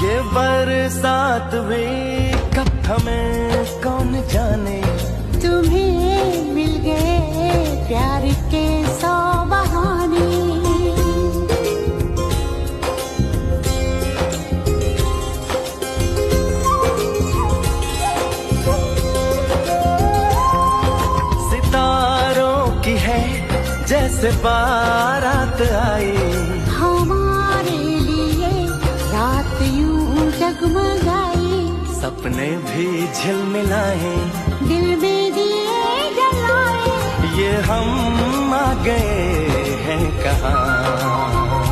ये बरसात भी कब हमें कौन जाने, तुम्हें मिल गए प्यार के 100 बहाने। सितारों की है जैसे बारात आई, हमारे लिए रात यूं जगमगाई। सपने भी झिलमिलाए, दिल में दिए जलाए। ये हम आ गए हैं कहाँ।